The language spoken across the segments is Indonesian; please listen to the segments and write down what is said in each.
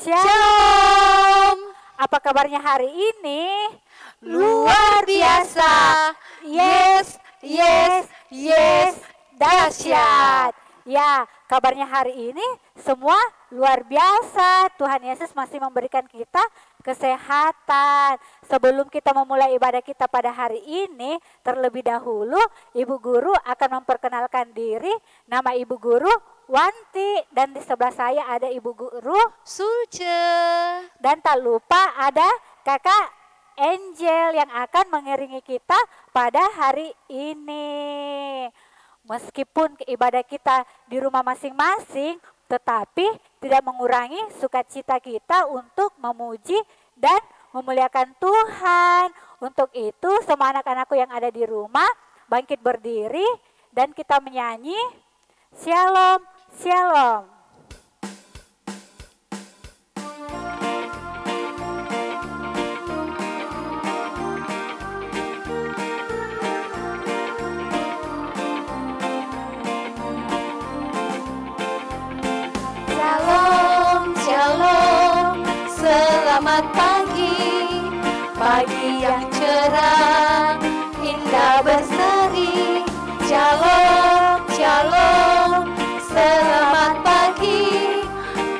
Shalom. Apa kabarnya hari ini? Luar biasa. Yes, yes, yes. Dahsyat. Ya, kabarnya hari ini semua luar biasa. Tuhan Yesus masih memberikan kita kesehatan. Sebelum kita memulai ibadah kita pada hari ini, terlebih dahulu Ibu Guru akan memperkenalkan diri. Nama Ibu Guru Wanti, dan di sebelah saya ada Ibu Guru Sulce. Dan tak lupa ada Kakak Angel yang akan mengiringi kita pada hari ini. Meskipun ibadah kita di rumah masing-masing, tetapi tidak mengurangi sukacita kita untuk memuji dan memuliakan Tuhan. Untuk itu semua anak-anakku yang ada di rumah bangkit berdiri dan kita menyanyi Shalom, Shalom. Selamat pagi, pagi yang cerah, indah berseri. Shalom, shalom, selamat pagi.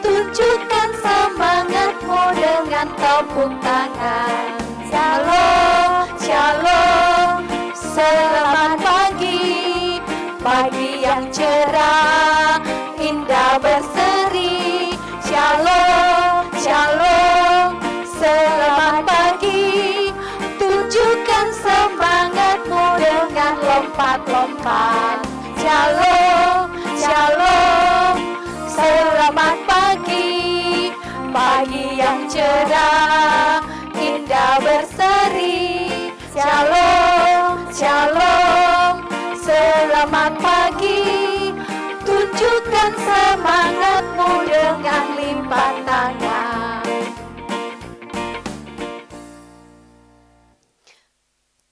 Tunjukkan semangatmu dengan tepuk tangan. Shalom, shalom, selamat pagi, pagi yang cerah, indah berseri. Shalom, shalom, selamat pagi. Tunjukkan semangatmu dengan lompat-lompat. Shalom, shalom, selamat pagi. Pagi yang cerah, indah berseri. Shalom, shalom, selamat pagi. Tunjukkan semangatmu dengan lipat tangan.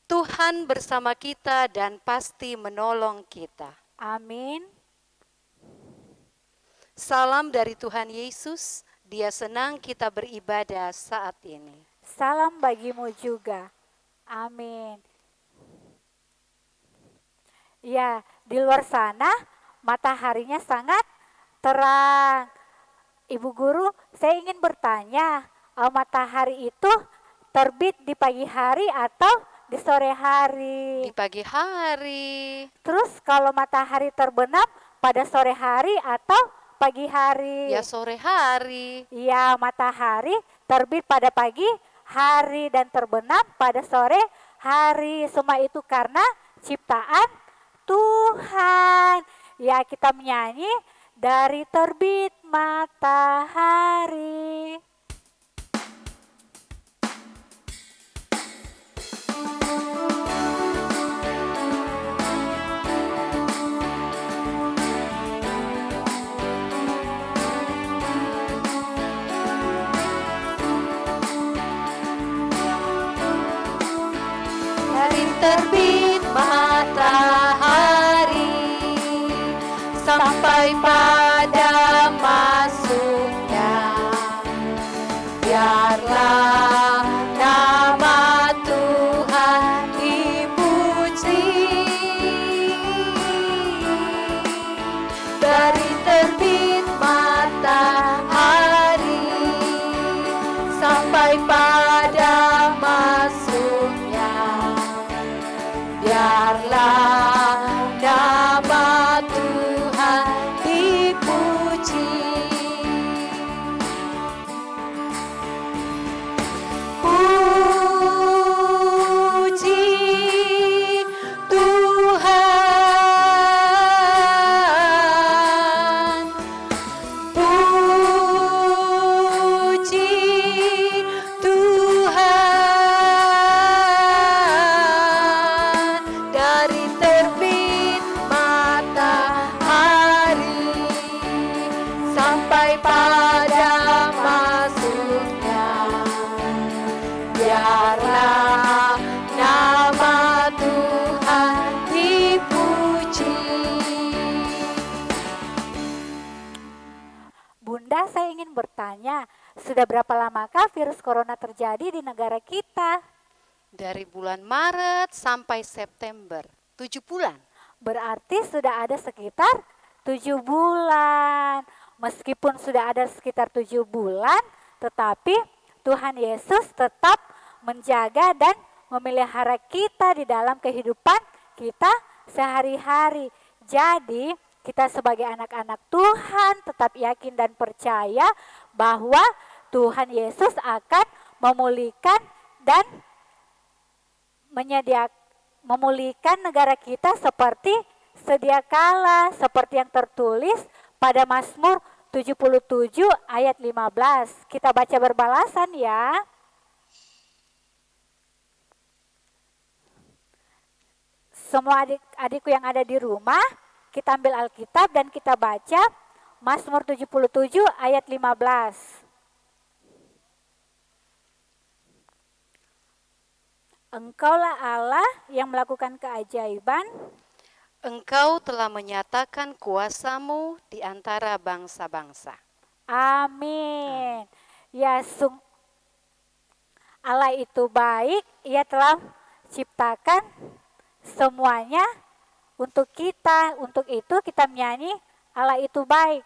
Tuhan bersama kita dan pasti menolong kita. Amin. Salam dari Tuhan Yesus, Dia senang kita beribadah saat ini. Salam bagimu juga. Amin. Ya, di luar sana mataharinya sangat terang. Ibu Guru, saya ingin bertanya, matahari itu terbit di pagi hari atau di sore hari? Di pagi hari. Terus kalau matahari terbenam pada sore hari atau pagi hari? Ya sore hari. Ya, matahari terbit pada pagi hari dan terbenam pada sore hari. Semua itu karena ciptaan Tuhan. Ya, kita menyanyi dari terbit matahari. Dari terbit matahari sampai pada masuknya, biarlah nama Tuhan dipuji. Dari terbit matahari sampai pada masuknya, biarlah nama Tuhan dipuji. Puji Tuhan, ingin bertanya, sudah berapa lamakah virus corona terjadi di negara kita? Dari bulan Maret sampai September, 7 bulan. Berarti sudah ada sekitar 7 bulan. Meskipun sudah ada sekitar 7 bulan, tetapi Tuhan Yesus tetap menjaga dan memelihara kita di dalam kehidupan kita sehari-hari. Jadi kita sebagai anak-anak Tuhan tetap yakin dan percaya bahwa Tuhan Yesus akan memulihkan dan memulihkan negara kita seperti sedia kala, seperti yang tertulis pada Mazmur 77 ayat 15. Kita baca berbalasan ya. Semua adik-adikku yang ada di rumah, kita ambil Alkitab dan kita baca Mazmur 77 ayat 15. Engkaulah Allah yang melakukan keajaiban. Engkau telah menyatakan kuasamu di antara bangsa-bangsa. Amin. Ya, Allah itu baik, Ia telah ciptakan semuanya untuk kita. Untuk itu kita menyanyi Allah itu baik.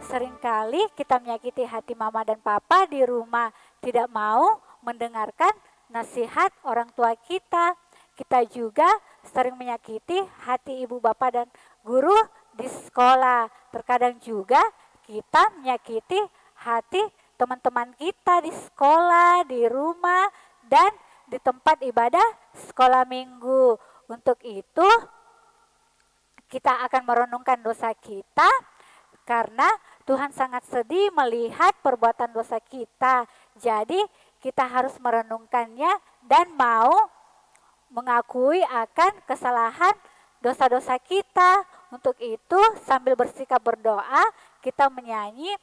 Seringkali kita menyakiti hati mama dan papa di rumah, tidak mau mendengarkan nasihat orang tua kita. Kita juga sering menyakiti hati ibu bapak dan guru di sekolah. Terkadang juga kita menyakiti hati teman-teman kita di sekolah, di rumah, dan di tempat ibadah sekolah minggu. Untuk itu kita akan merenungkan dosa kita, karena Tuhan sangat sedih melihat perbuatan dosa kita. Jadi kita harus merenungkannya dan mau mengakui akan kesalahan dosa-dosa kita. Untuk itu sambil bersikap berdoa, kita menyanyi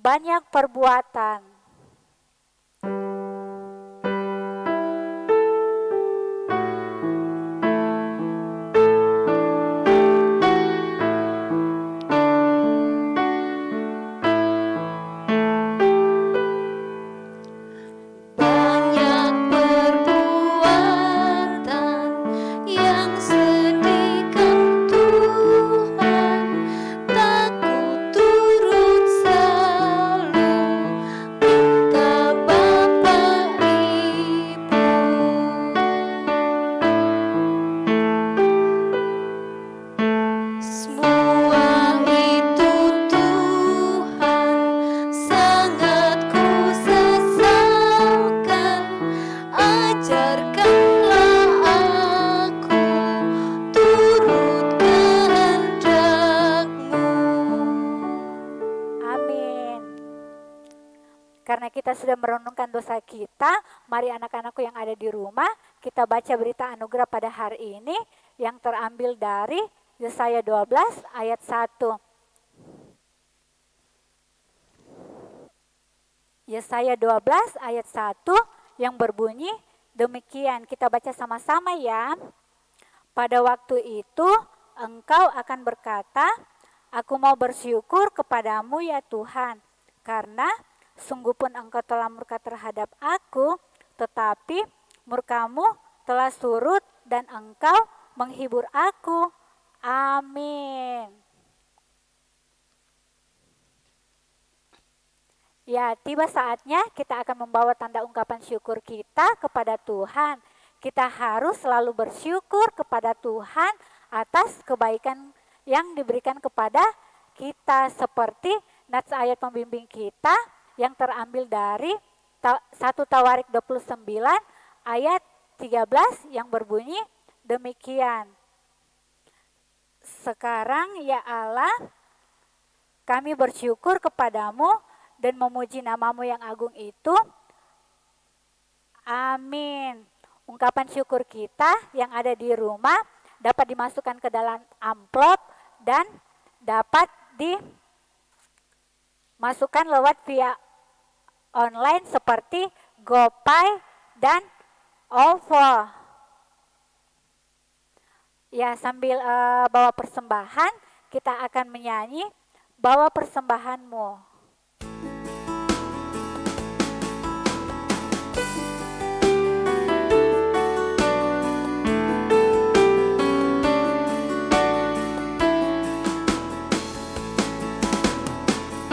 banyak perbuatan. Karena kita sudah merenungkan dosa kita, mari anak-anakku yang ada di rumah, kita baca berita anugerah pada hari ini yang terambil dari Yesaya 12 ayat 1. Yesaya 12 ayat 1 yang berbunyi demikian. Kita baca sama-sama ya. Pada waktu itu engkau akan berkata, aku mau bersyukur kepadamu ya Tuhan, karena sungguh pun engkau telah murka terhadap aku, tetapi murkamu telah surut dan engkau menghibur aku. Amin. Ya, tiba saatnya kita akan membawa tanda ungkapan syukur kita kepada Tuhan. Kita harus selalu bersyukur kepada Tuhan atas kebaikan yang diberikan kepada kita. Seperti nats ayat pembimbing kita yang terambil dari 1 Tawarik 29 ayat 13 yang berbunyi demikian. Sekarang ya Allah, kami bersyukur kepadamu dan memuji namamu yang agung itu. Amin. Ungkapan syukur kita yang ada di rumah dapat dimasukkan ke dalam amplop dan dapat dimasukkan lewat via online seperti GoPay dan OVO. Ya, sambil bawa persembahan, kita akan menyanyi Bawa Persembahanmu.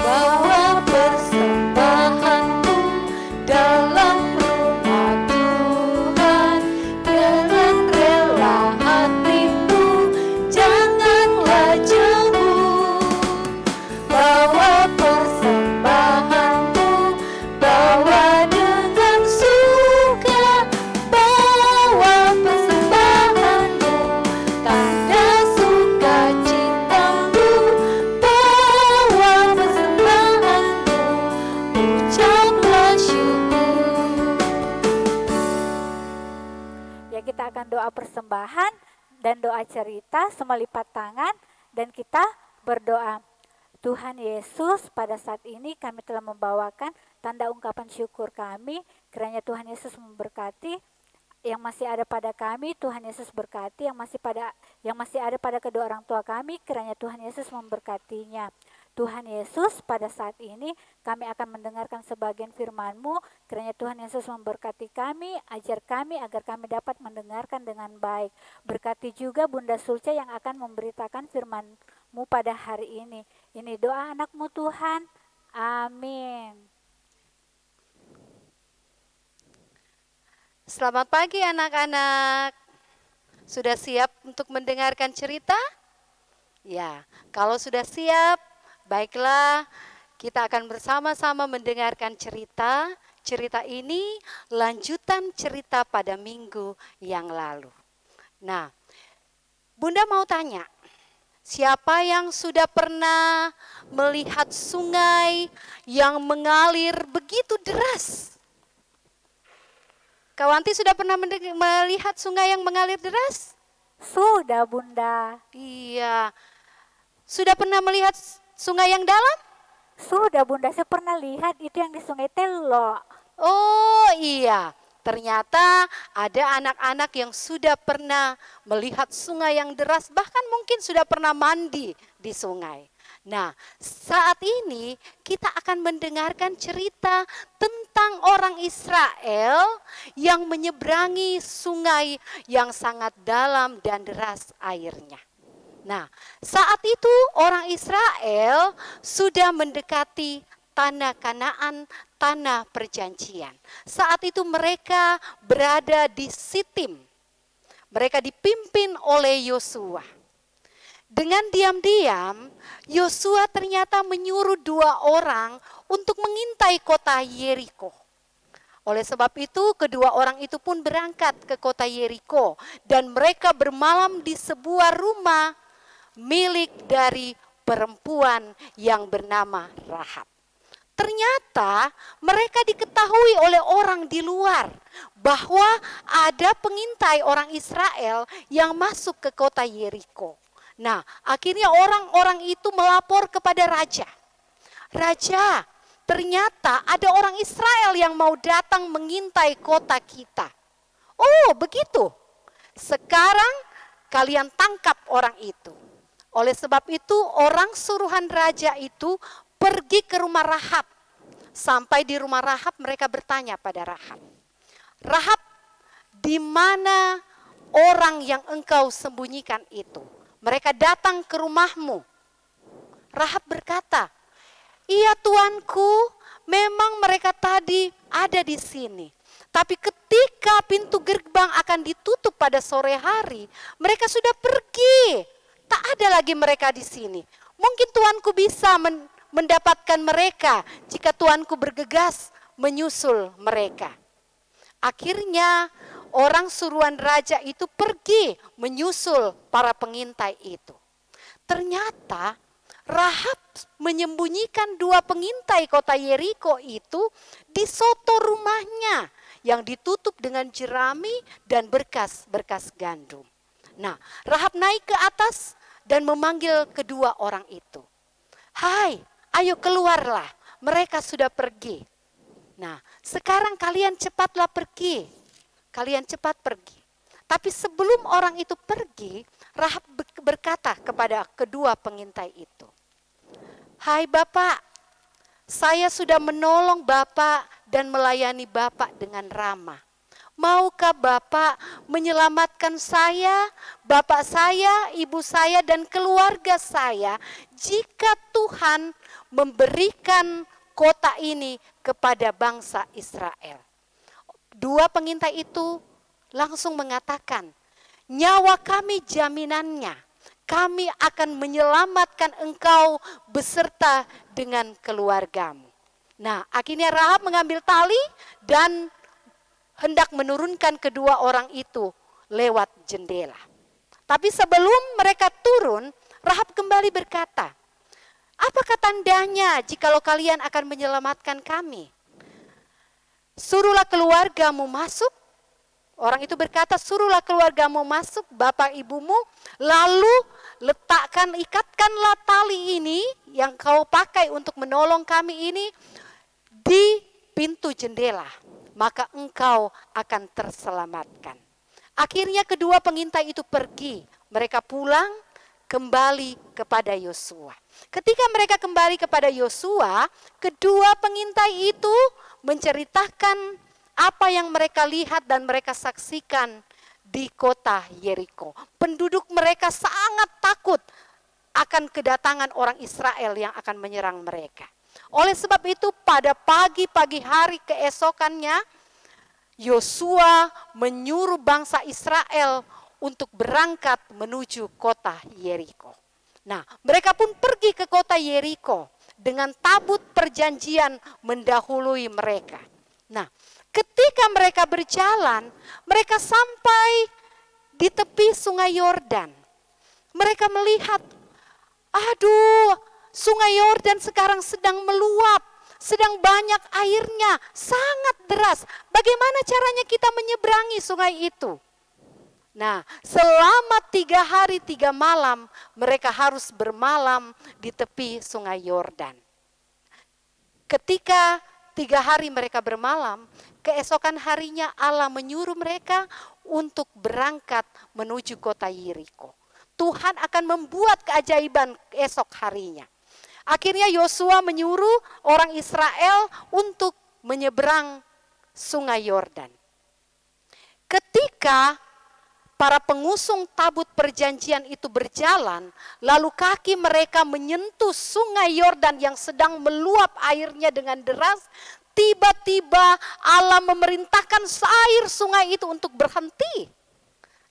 Bawa persembahanmu dalam rumah Tuhan dengan rela hatimu, janganlah jauh. Bawa persembahanmu, bawa dengan suka. Bawa persembahanmu, tanda sukacitamu. Bawa persembahanmu, ucaplah syukur. Ya, kita akan doa persembahan dan doa cerita semelipat tangan dan kita berdoa. Tuhan Yesus, pada saat ini kami telah membawakan tanda ungkapan syukur kami. Kiranya Tuhan Yesus memberkati yang masih ada pada kami. Tuhan Yesus berkati yang masih ada pada kedua orang tua kami. Kiranya Tuhan Yesus memberkatinya. Tuhan Yesus, pada saat ini kami akan mendengarkan sebagian firman-Mu. Kiranya Tuhan Yesus memberkati kami, ajar kami agar kami dapat mendengarkan dengan baik. Berkati juga Bunda Sulca yang akan memberitakan firman-Mu pada hari ini. Ini doa anak-Mu Tuhan. Amin. Selamat pagi anak-anak. Sudah siap untuk mendengarkan cerita? Ya, kalau sudah siap, baiklah, kita akan bersama-sama mendengarkan cerita. Cerita ini lanjutan cerita pada minggu yang lalu. Nah, Bunda mau tanya, siapa yang sudah pernah melihat sungai yang mengalir begitu deras? Kawanti sudah pernah melihat sungai yang mengalir deras? Sudah Bunda. Iya. Sudah pernah melihat sungai yang dalam? Sudah Bunda, saya pernah lihat itu yang di Sungai Telo. Oh iya, ternyata ada anak-anak yang sudah pernah melihat sungai yang deras, bahkan mungkin sudah pernah mandi di sungai. Nah, saat ini kita akan mendengarkan cerita tentang orang Israel yang menyeberangi sungai yang sangat dalam dan deras airnya. Nah, saat itu orang Israel sudah mendekati tanah Kanaan, tanah perjanjian. Saat itu mereka berada di Sitim. Mereka dipimpin oleh Yosua. Dengan diam-diam, Yosua ternyata menyuruh 2 orang untuk mengintai kota Yeriko. Oleh sebab itu, kedua orang itu pun berangkat ke kota Yeriko dan mereka bermalam di sebuah rumah milik dari perempuan yang bernama Rahab. Ternyata mereka diketahui oleh orang di luar bahwa ada pengintai orang Israel yang masuk ke kota Yeriko. Nah, akhirnya orang-orang itu melapor kepada raja. Raja, ternyata ada orang Israel yang mau datang mengintai kota kita. Oh, begitu. Sekarang kalian tangkap orang itu. Oleh sebab itu, orang suruhan raja itu pergi ke rumah Rahab. Sampai di rumah Rahab, mereka bertanya pada Rahab, Rahab, di mana orang yang engkau sembunyikan itu? Mereka datang ke rumahmu. Rahab berkata, iya tuanku, memang mereka tadi ada di sini. Tapi ketika pintu gerbang akan ditutup pada sore hari, mereka sudah pergi. Tak ada lagi mereka di sini. Mungkin Tuanku bisa mendapatkan mereka jika Tuanku bergegas menyusul mereka. Akhirnya orang suruhan raja itu pergi menyusul para pengintai itu. Ternyata Rahab menyembunyikan 2 pengintai kota Yeriko itu di soto rumahnya yang ditutup dengan jerami dan berkas-berkas gandum. Nah, Rahab naik ke atas dan memanggil kedua orang itu. Hai, ayo keluarlah, mereka sudah pergi. Nah, sekarang kalian cepatlah pergi. Kalian cepat pergi. Tapi sebelum orang itu pergi, Rahab berkata kepada kedua pengintai itu. Hai Bapak, saya sudah menolong Bapak dan melayani Bapak dengan ramah. Maukah Bapak menyelamatkan saya, Bapak saya, Ibu saya, dan keluarga saya jika Tuhan memberikan kota ini kepada bangsa Israel? 2 pengintai itu langsung mengatakan, nyawa kami jaminannya, kami akan menyelamatkan engkau beserta dengan keluargamu. Nah, akhirnya Rahab mengambil tali dan hendak menurunkan kedua orang itu lewat jendela. Tapi sebelum mereka turun, Rahab kembali berkata, apakah tandanya jikalau kalian akan menyelamatkan kami? Suruhlah keluargamu masuk. Orang itu berkata, suruhlah keluargamu masuk, bapak ibumu, lalu ikatkanlah tali ini yang kau pakai untuk menolong kami ini di pintu jendela, maka engkau akan terselamatkan. Akhirnya kedua pengintai itu pergi, mereka pulang kembali kepada Yosua. Ketika mereka kembali kepada Yosua, kedua pengintai itu menceritakan apa yang mereka lihat dan mereka saksikan di kota Yeriko. Penduduk mereka sangat takut akan kedatangan orang Israel yang akan menyerang mereka. Oleh sebab itu pada pagi-pagi hari keesokannya, Yosua menyuruh bangsa Israel untuk berangkat menuju kota Yeriko. Nah, mereka pun pergi ke kota Yeriko dengan tabut perjanjian mendahului mereka. Nah, ketika mereka berjalan, mereka sampai di tepi sungai Yordan. Mereka melihat, aduh, sungai Yordan sekarang sedang meluap, sedang banyak airnya, sangat deras. Bagaimana caranya kita menyeberangi sungai itu? Nah, selama 3 hari 3 malam, mereka harus bermalam di tepi sungai Yordan. Ketika 3 hari mereka bermalam, keesokan harinya Allah menyuruh mereka untuk berangkat menuju kota Yeriko. Tuhan akan membuat keajaiban esok harinya. Akhirnya Yosua menyuruh orang Israel untuk menyeberang sungai Yordan. Ketika para pengusung tabut perjanjian itu berjalan, lalu kaki mereka menyentuh sungai Yordan yang sedang meluap airnya dengan deras, tiba-tiba Allah memerintahkan air sungai itu untuk berhenti.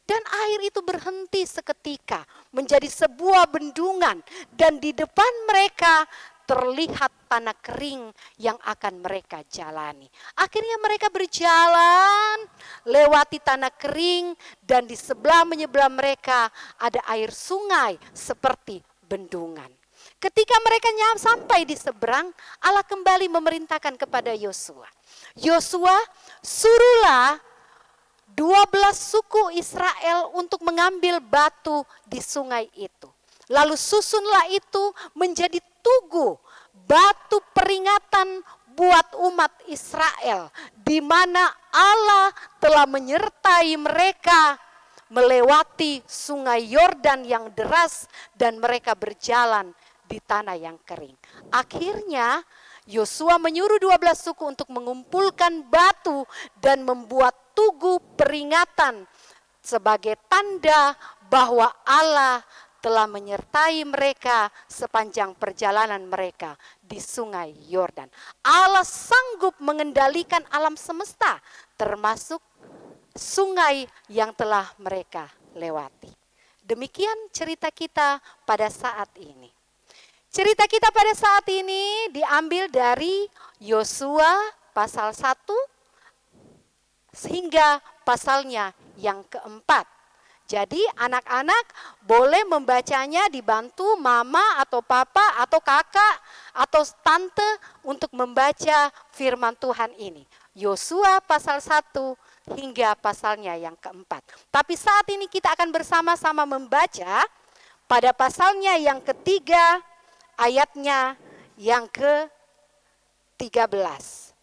Dan air itu berhenti seketika menjadi sebuah bendungan, dan di depan mereka terlihat tanah kering yang akan mereka jalani. Akhirnya mereka berjalan lewati tanah kering, dan di sebelah menyebelah mereka ada air sungai seperti bendungan. Ketika mereka sampai di seberang, Allah kembali memerintahkan kepada Yosua. Yosua, suruhlah 12 suku Israel untuk mengambil batu di sungai itu. Lalu susunlah itu menjadi tugu, batu peringatan buat umat Israel, di mana Allah telah menyertai mereka melewati sungai Yordan yang deras dan mereka berjalan di tanah yang kering. Akhirnya Yosua menyuruh 12 suku untuk mengumpulkan batu dan membuat tugu peringatan sebagai tanda bahwa Allah telah menyertai mereka sepanjang perjalanan mereka di sungai Yordan. Allah sanggup mengendalikan alam semesta, termasuk sungai yang telah mereka lewati. Demikian cerita kita pada saat ini. Cerita kita pada saat ini diambil dari Yosua pasal 1 hingga pasalnya yang keempat. Jadi anak-anak boleh membacanya dibantu mama atau papa atau kakak atau tante untuk membaca firman Tuhan ini. Yosua pasal 1 hingga pasalnya yang keempat. Tapi saat ini kita akan bersama-sama membaca pada pasalnya yang ketiga ayatnya yang ke-13.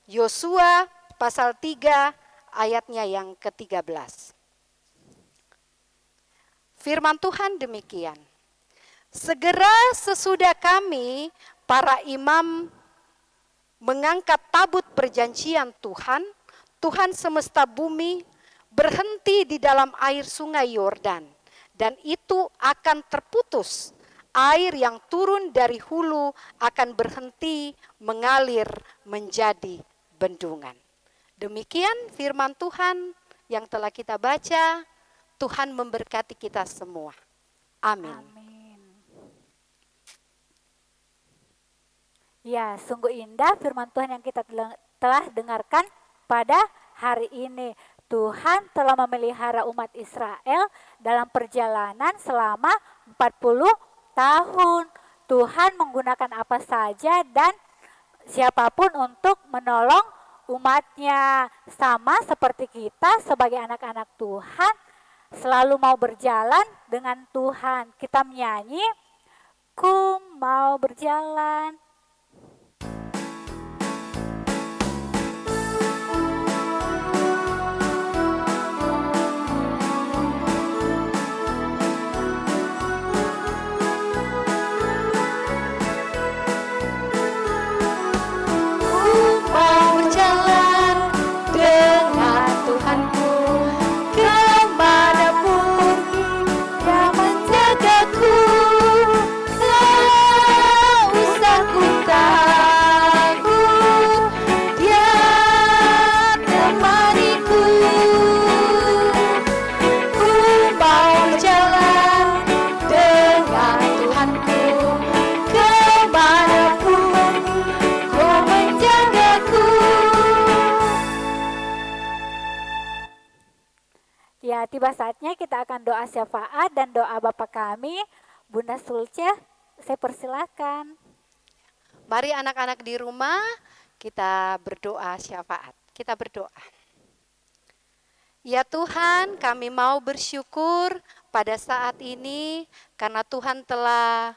Yosua pasal 3 ayatnya yang ke-13. Firman Tuhan demikian. Segera sesudah kami para imam mengangkat tabut perjanjian Tuhan, Tuhan semesta bumi, berhenti di dalam air sungai Yordan, dan itu akan terputus. Air yang turun dari hulu akan berhenti mengalir menjadi bendungan. Demikian firman Tuhan yang telah kita baca. Tuhan memberkati kita semua. Amin. Amin. Ya, sungguh indah firman Tuhan yang kita telah dengarkan pada hari ini. Tuhan telah memelihara umat Israel dalam perjalanan selama 40 tahun. Tuhan menggunakan apa saja dan siapapun untuk menolong umatnya. Sama seperti kita sebagai anak-anak Tuhan, selalu mau berjalan dengan Tuhan. Kita menyanyi, ku mau berjalan. Ya, tiba saatnya kita akan doa syafaat dan doa Bapa kami. Bunda Sulce, saya persilakan. Mari anak-anak di rumah kita berdoa syafaat. Kita berdoa. Ya Tuhan, kami mau bersyukur pada saat ini karena Tuhan telah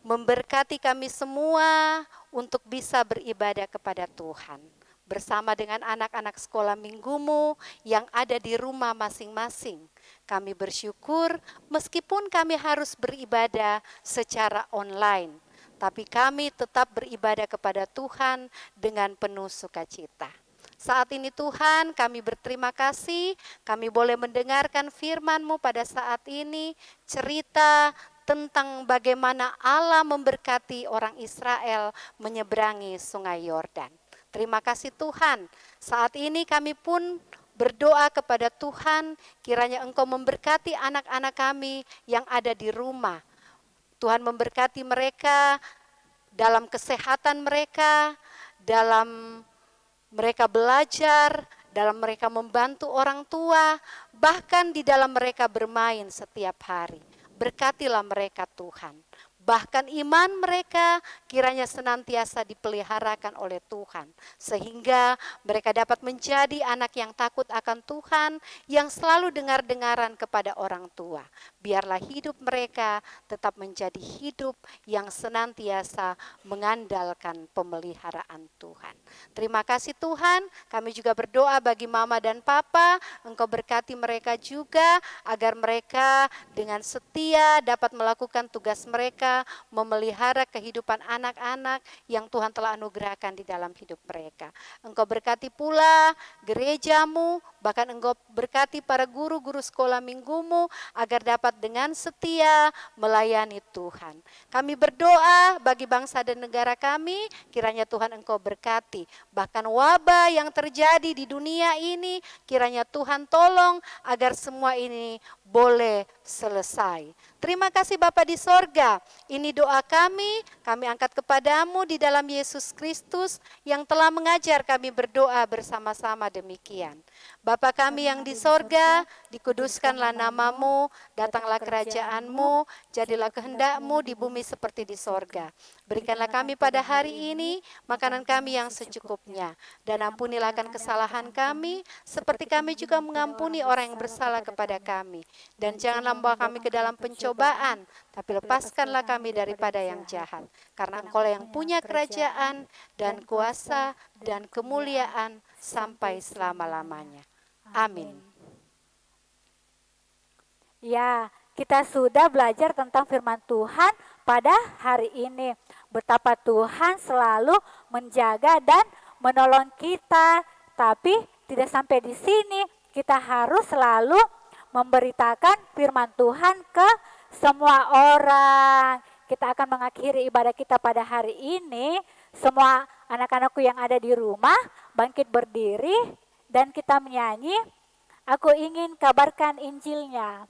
memberkati kami semua untuk bisa beribadah kepada Tuhan. Bersama dengan anak-anak sekolah minggumu yang ada di rumah masing-masing. Kami bersyukur meskipun kami harus beribadah secara online, tapi kami tetap beribadah kepada Tuhan dengan penuh sukacita. Saat ini Tuhan kami berterima kasih, kami boleh mendengarkan firman-Mu pada saat ini, cerita tentang bagaimana Allah memberkati orang Israel menyeberangi sungai Yordan. Terima kasih Tuhan, saat ini kami pun berdoa kepada Tuhan, kiranya Engkau memberkati anak-anak kami yang ada di rumah. Tuhan memberkati mereka dalam kesehatan mereka, dalam mereka belajar, dalam mereka membantu orang tua, bahkan di dalam mereka bermain setiap hari. Berkatilah mereka Tuhan. Bahkan iman mereka kiranya senantiasa dipeliharakan oleh Tuhan. Sehingga mereka dapat menjadi anak yang takut akan Tuhan, yang selalu dengar-dengaran kepada orang tua. Biarlah hidup mereka tetap menjadi hidup yang senantiasa mengandalkan pemeliharaan Tuhan. Terima kasih Tuhan, kami juga berdoa bagi mama dan papa, Engkau berkati mereka juga agar mereka dengan setia dapat melakukan tugas mereka, memelihara kehidupan anak-anak yang Tuhan telah anugerahkan di dalam hidup mereka. Engkau berkati pula gerejamu, bahkan Engkau berkati para guru-guru sekolah minggumu agar dapat dengan setia melayani Tuhan. Kami berdoa bagi bangsa dan negara kami, kiranya Tuhan Engkau berkati. Bahkan wabah yang terjadi di dunia ini, kiranya Tuhan tolong agar semua ini boleh selesai. Terima kasih Bapa di sorga, ini doa kami angkat kepadamu di dalam Yesus Kristus yang telah mengajar kami berdoa bersama-sama demikian. Bapa kami yang di sorga, dikuduskanlah namamu, datanglah kerajaanmu, jadilah kehendakmu di bumi seperti di sorga. Berikanlah kami pada hari ini makanan kami yang secukupnya, dan ampunilah akan kesalahan kami, seperti kami juga mengampuni orang yang bersalah kepada kami. Dan janganlah membawa kami ke dalam pencobaan, tapi lepaskanlah kami daripada yang jahat. Karena Engkau yang punya kerajaan dan kuasa dan kemuliaan sampai selama-lamanya. Amin. Ya, kita sudah belajar tentang firman Tuhan pada hari ini. Betapa Tuhan selalu menjaga dan menolong kita. Tapi tidak sampai di sini, kita harus selalu memberitakan firman Tuhan ke semua orang. Kita akan mengakhiri ibadah kita pada hari ini. Semua anak-anakku yang ada di rumah bangkit berdiri dan kita menyanyi, aku ingin kabarkan Injilnya.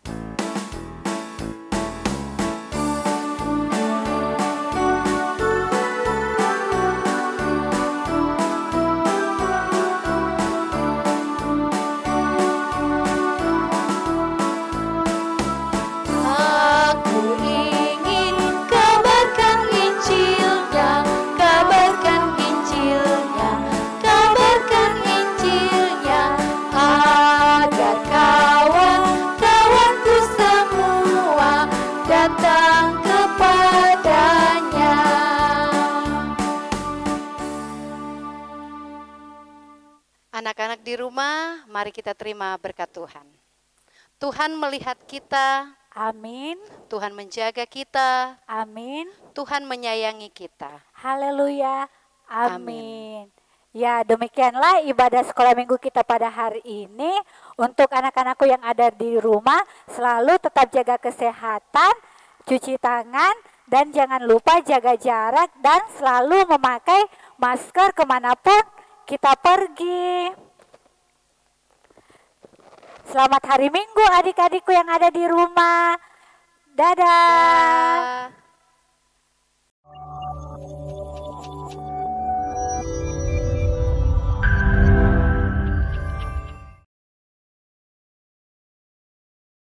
Anak-anak di rumah, mari kita terima berkat Tuhan. Tuhan melihat kita. Amin. Tuhan menjaga kita. Amin. Tuhan menyayangi kita. Haleluya. Amin. Ya, demikianlah ibadah sekolah minggu kita pada hari ini. Untuk anak-anakku yang ada di rumah, selalu tetap jaga kesehatan, cuci tangan, dan jangan lupa jaga jarak dan selalu memakai masker kemanapun kita pergi. Selamat hari Minggu adik-adikku yang ada di rumah. Dadah.